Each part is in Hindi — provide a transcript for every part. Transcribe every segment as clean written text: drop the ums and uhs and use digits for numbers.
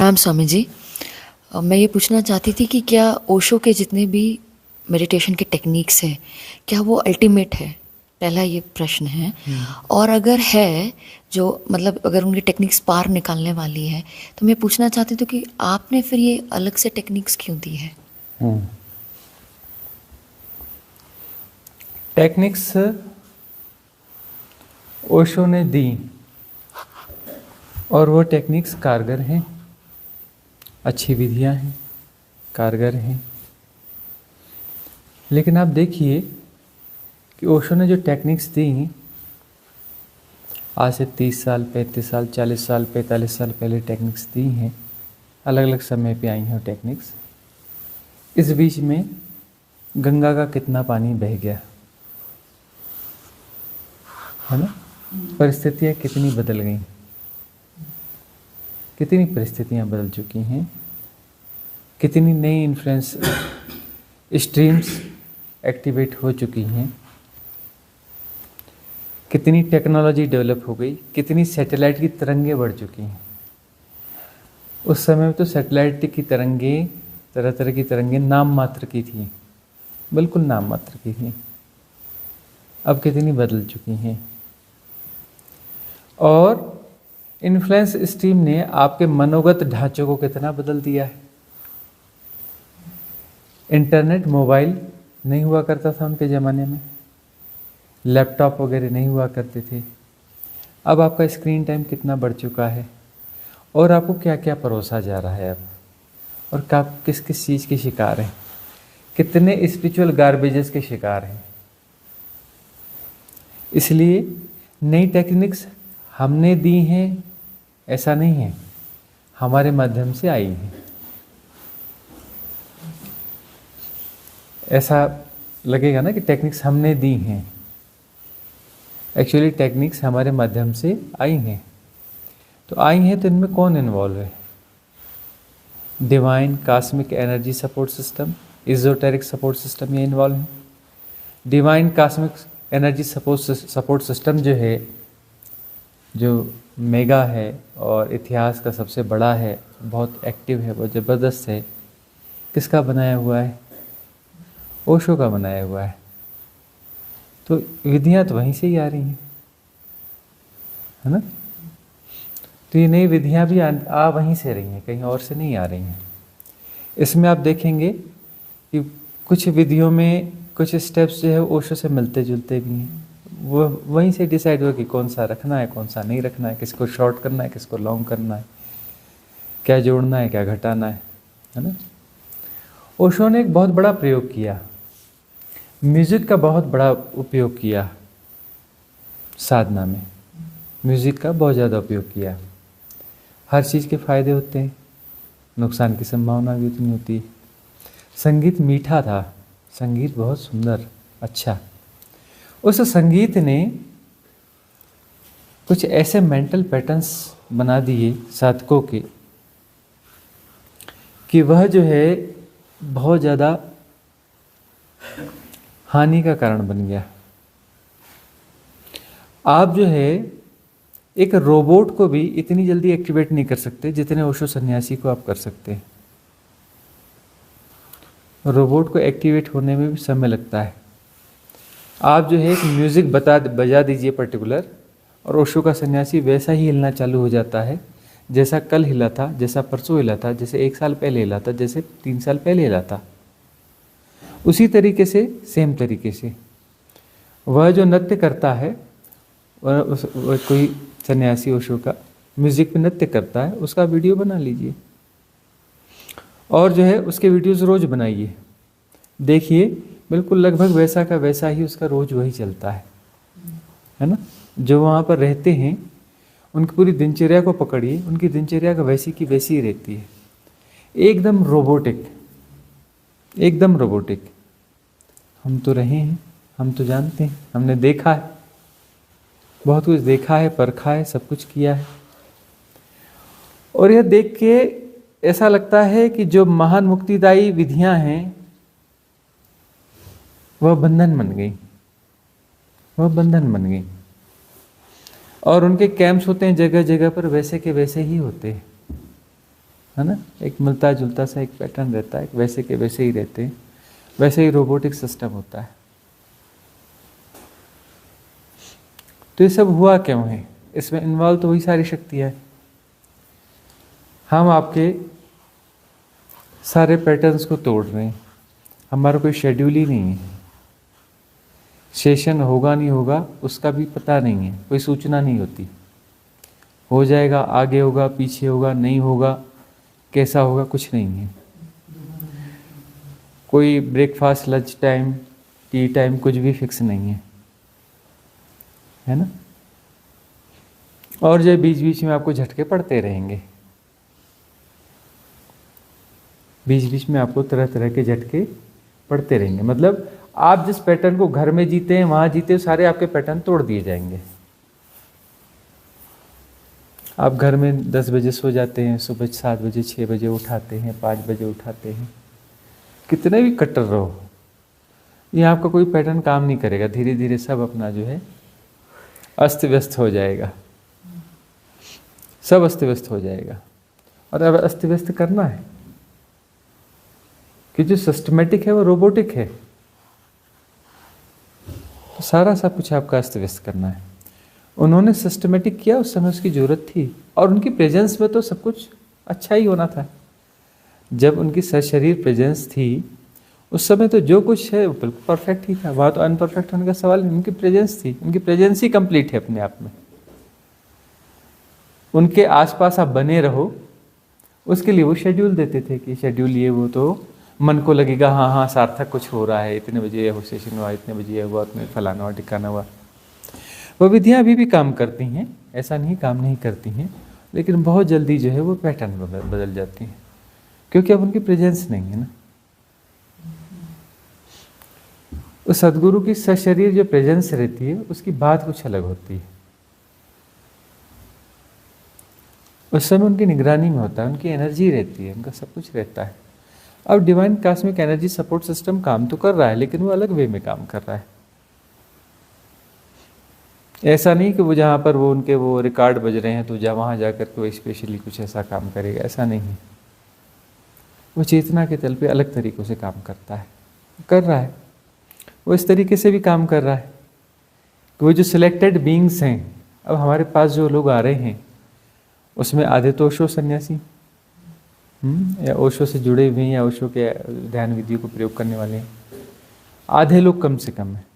प्रणाम स्वामी जी। मैं ये पूछना चाहती थी कि क्या ओशो के जितने भी मेडिटेशन के टेक्निक्स हैं, क्या वो अल्टीमेट है? पहला ये प्रश्न है। और अगर है, जो मतलब अगर उनकी टेक्निक्स पार निकालने वाली है, तो मैं पूछना चाहती थी कि आपने फिर ये अलग से टेक्निक्स क्यों दी है? टेक्निक्स ओशो ने दी और वो टेक्निक्स कारगर हैं, अच्छी विधियां हैं, कारगर हैं। लेकिन आप देखिए कि ओशो ने जो टेक्निक्स दी, आज से 30 साल, 35 साल, 40 साल, 45 साल पहले टेक्निक्स दी हैं, अलग अलग समय पे आई हैं टेक्निक्स। इस बीच में गंगा का कितना पानी बह गया, है ना? परिस्थितियाँ कितनी बदल गई, कितनी परिस्थितियाँ बदल चुकी हैं, कितनी नई इन्फ्लुएंस स्ट्रीम्स एक्टिवेट हो चुकी हैं, कितनी टेक्नोलॉजी डेवलप हो गई, कितनी सैटेलाइट की तरंगें बढ़ चुकी हैं। उस समय में तो सैटेलाइट की तरंगें, तरह तरह की तरंगें नाम मात्र की थी, बिल्कुल नाम मात्र की थी। अब कितनी बदल चुकी हैं। और इन्फ्लुएंस स्ट्रीम ने आपके मनोगत ढांचों को कितना बदल दिया है। इंटरनेट, मोबाइल नहीं हुआ करता था उनके ज़माने में, लैपटॉप वगैरह नहीं हुआ करते थे। अब आपका स्क्रीन टाइम कितना बढ़ चुका है और आपको क्या क्या परोसा जा रहा है अब, और आप किस किस चीज़ के शिकार हैं, कितने स्पिरिचुअल गार्बेजेस के शिकार हैं। इसलिए नई टेक्निक्स हमने दी हैं ऐसा नहीं है, हमारे माध्यम से आई हैं। ऐसा लगेगा ना कि टेक्निक्स हमने दी हैं, एक्चुअली टेक्निक्स हमारे माध्यम से आई हैं। तो आई हैं तो इनमें कौन इन्वॉल्व है? Divine cosmic energy support system, esoteric support system ये इन्वॉल्व है। Divine cosmic energy support system जो है, जो मेगा है और इतिहास का सबसे बड़ा है, बहुत एक्टिव है, बहुत ज़बरदस्त है, किसका बनाया हुआ है? ओशो का बनाया हुआ है। तो विधियाँ तो वहीं से ही आ रही हैं, है ना? तो ये नई विधियाँ भी आ वहीं से रही हैं, कहीं और से नहीं आ रही हैं। इसमें आप देखेंगे कि कुछ विधियों में कुछ स्टेप्स जो है ओशो से मिलते जुलते भी हैं। वो वहीं से डिसाइड हुआ कि कौन सा रखना है, कौन सा नहीं रखना है, किसको शॉर्ट करना है, किसको लॉन्ग करना है, क्या जोड़ना है, क्या घटाना है ना? ओशो ने एक बहुत बड़ा प्रयोग किया, म्यूज़िक का बहुत बड़ा उपयोग किया साधना में, म्यूज़िक का बहुत ज़्यादा उपयोग किया। हर चीज़ के फ़ायदे होते हैं, नुकसान की संभावना भी उतनी होती है। संगीत मीठा था, संगीत बहुत सुंदर, अच्छा। उस संगीत ने कुछ ऐसे मेंटल पैटर्न्स बना दिए साधकों के कि वह जो है बहुत ज़्यादा हानि का कारण बन गया। आप जो है एक रोबोट को भी इतनी जल्दी एक्टिवेट नहीं कर सकते जितने ओशो सन्यासी को आप कर सकते हैं। रोबोट को एक्टिवेट होने में भी समय लगता है। आप जो है एक म्यूज़िक बजा दीजिए पर्टिकुलर, और ओशो का सन्यासी वैसा ही हिलना चालू हो जाता है जैसा कल हिला था, जैसा परसों हिला था, जैसे 1 साल पहले हिला था, जैसे 3 साल पहले हिला था। उसी तरीके से, सेम तरीके से वह जो नृत्य करता है, वह कोई सन्यासी ओशो का म्यूज़िक पे नृत्य करता है, उसका वीडियो बना लीजिए और जो है उसके वीडियोस रोज़ बनाइए, देखिए बिल्कुल लगभग वैसा का वैसा ही उसका रोज़ वही चलता है ना? जो वहाँ पर रहते हैं उनकी पूरी दिनचर्या को पकड़िए, उनकी दिनचर्या का वैसी की वैसी ही रहती है, एकदम रोबोटिक, एकदम रोबोटिक। हम तो रहे हैं, हम तो जानते हैं, हमने देखा है, बहुत कुछ देखा है, परखा है, सब कुछ किया है। और यह देख के ऐसा लगता है कि जो महान मुक्तिदायी विधियां हैं वह बंधन बन गई, वह बंधन बन गई। और उनके कैंप्स होते हैं जगह जगह पर, वैसे के वैसे ही होते हैं। है ना, एक मिलता जुलता सा एक पैटर्न रहता है, वैसे के वैसे ही रहते हैं। वैसे ही रोबोटिक सिस्टम होता है। तो ये सब हुआ क्यों है? इसमें इन्वॉल्व तो वही सारी शक्तियाँ है। हम आपके सारे पैटर्न्स को तोड़ रहे हैं, हमारा कोई शेड्यूल ही नहीं है। सेशन होगा नहीं होगा उसका भी पता नहीं है, कोई सूचना नहीं होती। हो जाएगा, आगे होगा, पीछे होगा, नहीं होगा, कैसा होगा, कुछ नहीं है। कोई breakfast, lunch time, T time कुछ भी फिक्स नहीं है ना। और जो बीच बीच में आपको झटके पड़ते रहेंगे, बीच बीच में आपको तरह तरह के झटके पड़ते रहेंगे। मतलब आप जिस पैटर्न को घर में जीते हैं, वहां जीते हैं, सारे आपके पैटर्न तोड़ दिए जाएंगे। आप घर में 10 बजे सो जाते हैं, सुबह 7 बजे 6 बजे उठाते हैं, 5 बजे उठाते हैं, कितने भी कट्टर रहो, ये आपका कोई पैटर्न काम नहीं करेगा। धीरे धीरे सब अपना जो है अस्त व्यस्त हो जाएगा, सब अस्त व्यस्त हो जाएगा। और अब अस्त व्यस्त करना है कि जो सिस्टमेटिक है वो रोबोटिक है, तो सारा सब कुछ आपका अस्त व्यस्त करना है। उन्होंने सिस्टमेटिक किया, उस समय उसकी जरूरत थी, और उनकी प्रेजेंस में तो सब कुछ अच्छा ही होना था। जब उनकी सशरीर प्रेजेंस थी उस समय तो जो कुछ है वो बिल्कुल परफेक्ट ही था। वहाँ तो अनपरफेक्ट होने का सवाल नहीं, उनकी प्रेजेंस थी, उनकी प्रेजेंस ही कंप्लीट है अपने आप में। उनके आसपास आप बने रहो, उसके लिए वो शेड्यूल देते थे कि शेड्यूल ये वो, तो मन को लगेगा हाँ हाँ सार्थक कुछ हो रहा है, इतने बजे ये सेशन हुआ, इतने बजे ये हुआ, इतने फलाना हुआ, टिकाना हुआ। वो विधियाँ अभी भी काम करती हैं, ऐसा नहीं काम नहीं करती हैं, लेकिन बहुत जल्दी जो है वो पैटर्न बदल जाती हैं, क्योंकि अब उनकी प्रेजेंस नहीं है ना। उस सदगुरु की सशरीर जो प्रेजेंस रहती है उसकी बात कुछ अलग होती है। उस समय उनकी निगरानी में होता है, उनकी एनर्जी रहती है, उनका सब कुछ रहता है। अब divine cosmic energy support system काम तो कर रहा है, लेकिन वो अलग वे में काम कर रहा है। ऐसा नहीं कि वो जहाँ पर वो उनके वो रिकॉर्ड बज रहे हैं तो वहाँ जा कर के वो स्पेशली कुछ ऐसा काम करेगा, ऐसा नहीं है। वो चेतना के तल पे अलग तरीक़ों से काम करता है, कर रहा है। वो इस तरीके से भी काम कर रहा है कि वो जो सिलेक्टेड बीइंग्स हैं, अब हमारे पास जो लोग आ रहे हैं उसमें आधे तो ओशो सन्यासी या ओशो से जुड़े हुए हैं या ओशो के ध्यान विधियों को प्रयोग करने वाले हैं, आधे लोग कम से कम हैं।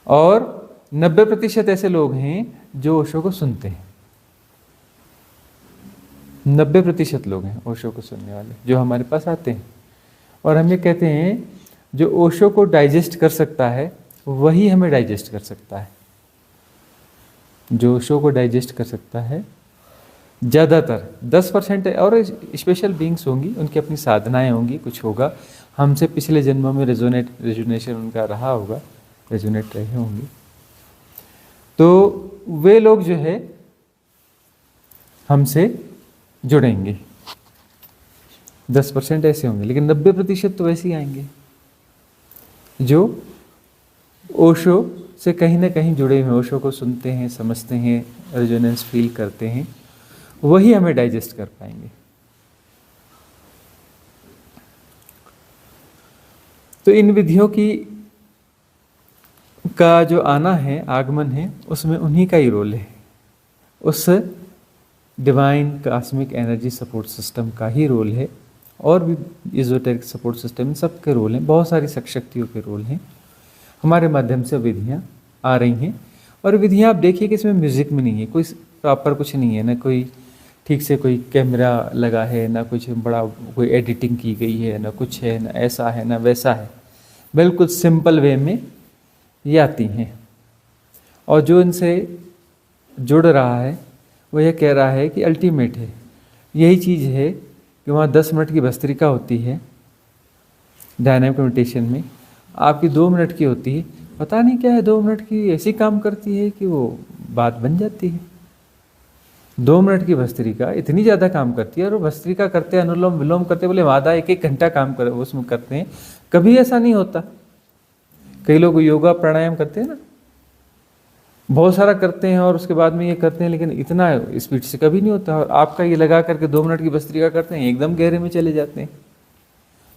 और 90% ऐसे लोग हैं जो ओशो को सुनते हैं। 90% लोग हैं ओशो को सुनने वाले जो हमारे पास आते हैं। और हम ये कहते हैं जो ओशो को डाइजेस्ट कर सकता है वही हमें डाइजेस्ट कर सकता है। जो ओशो को डाइजेस्ट कर सकता है ज़्यादातर 10% और स्पेशल बीइंग्स होंगी, उनकी अपनी साधनाएं होंगी, कुछ होगा, हमसे पिछले जन्मों में रेजोनेशन उनका रहा होगा, रेजोनेट रहे होंगे, तो वे लोग जो है हमसे जुड़ेंगे। 10% ऐसे होंगे, लेकिन 90% तो वैसे ही आएंगे जो ओशो से कहीं ना कहीं जुड़े हुए, ओशो को सुनते हैं, समझते हैं, रेजोनेंस फील करते हैं, वही हमें डाइजेस्ट कर पाएंगे। तो इन विधियों की का जो आना है, आगमन है, उसमें उन्हीं का ही रोल है। उस divine cosmic energy support system का ही रोल है, और भी एजोटेरिक सपोर्ट सिस्टम, इन सब के रोल हैं, बहुत सारी शक्तियों के रोल हैं। हमारे माध्यम से विधियाँ आ रही हैं, और विधियाँ आप देखिए कि इसमें म्यूज़िक में नहीं है, कोई प्रॉपर कुछ नहीं है, ना कोई ठीक से कोई कैमरा लगा है, ना कुछ बड़ा कोई एडिटिंग की गई है, ना कुछ है, ना ऐसा है ना वैसा है, बिल्कुल सिंपल वे में ये आती हैं। और जो इनसे जुड़ रहा है वो ये कह रहा है कि अल्टीमेट है, यही चीज़ है कि वहाँ 10 मिनट की भस्त्रिका होती है डायनामिक मेडिटेशन में, आपकी 2 मिनट की होती है, पता नहीं क्या है 2 मिनट की ऐसी काम करती है कि वो बात बन जाती है। 2 मिनट की भस्त्रिका इतनी ज़्यादा काम करती है, और वो भस्त्रिका करते हैं, अनुलोम विलोम करते, बोले आधा 1-1 घंटा काम कर उसमें करते हैं। कभी ऐसा नहीं होता। कई लोग योगा प्राणायाम करते हैं ना, बहुत सारा करते हैं और उसके बाद में ये करते हैं, लेकिन इतना स्पीड से कभी नहीं होता। और आपका ये लगा करके 2 मिनट की भस्त्रिका करते हैं, एकदम गहरे में चले जाते हैं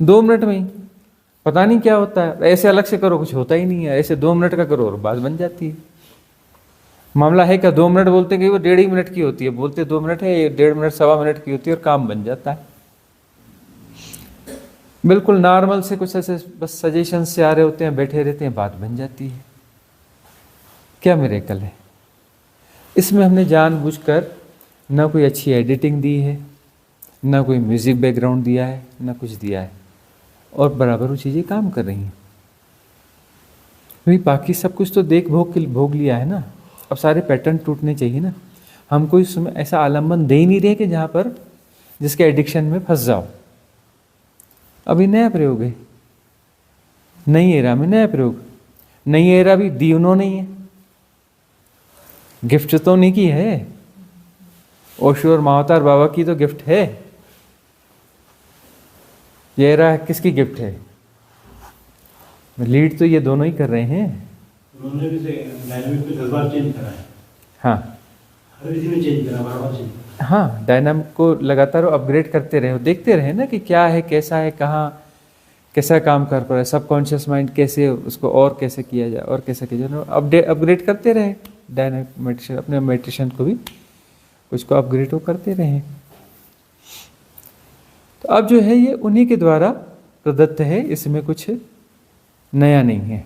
2 मिनट में ही, पता नहीं क्या होता है। ऐसे अलग से करो कुछ होता ही नहीं है, ऐसे 2 मिनट का करो और बात बन जाती है। मामला है क्या, 2 मिनट बोलते हैं कि वो 1.5 मिनट की होती है, बोलते 2 मिनट है, 1.5 मिनट 1.25 मिनट की होती है और काम बन जाता है। बिल्कुल नॉर्मल से कुछ ऐसे बस सजेशन से आ रहे होते हैं, बैठे रहते हैं, बात बन जाती है। क्या मिरेकल है इसमें। हमने जानबूझकर ना कोई अच्छी एडिटिंग दी है, ना कोई म्यूजिक बैकग्राउंड दिया है, ना कुछ दिया है, और बराबर वो चीज़ें काम कर रही हैं। क्योंकि बाकी सब कुछ तो देख भोग लिया है ना, अब सारे पैटर्न टूटने चाहिए ना। हम कोई उसमें ऐसा आलम्बन दे ही नहीं रहे कि जहाँ पर जिसके एडिक्शन में फंस जाओ। अभी नया प्रयोग है, नई एरा में नया प्रयोग, नई एरा भी दी उन्होंने ही है, गिफ्ट तो नहीं की है, ओशो और महावतार बाबा की तो गिफ्ट है। ये एरा किसकी गिफ्ट है, लीड तो ये दोनों ही कर रहे हैं। उन्होंने भी डायनामिक को 10 बार चेंज करा है। हाँ, हर किसी में चेंज करा, बार-बार चेंज। हाँ, डायनामिक को लगातार अपग्रेड करते रहे, देखते रहे ना कि क्या है, कैसा है, कहाँ कैसा काम कर पा रहा है, सबकॉन्शियस माइंड कैसे उसको और कैसे किया जाए और कैसे किया जाए, अपग्रेड करते रहे। डायनामिक मेडिटेशन, अपने मेडिटेशन को भी उसको अपग्रेड वो करते रहे। तो अब जो है ये उन्हीं के द्वारा प्रदत्त है, इसमें कुछ नया नहीं है।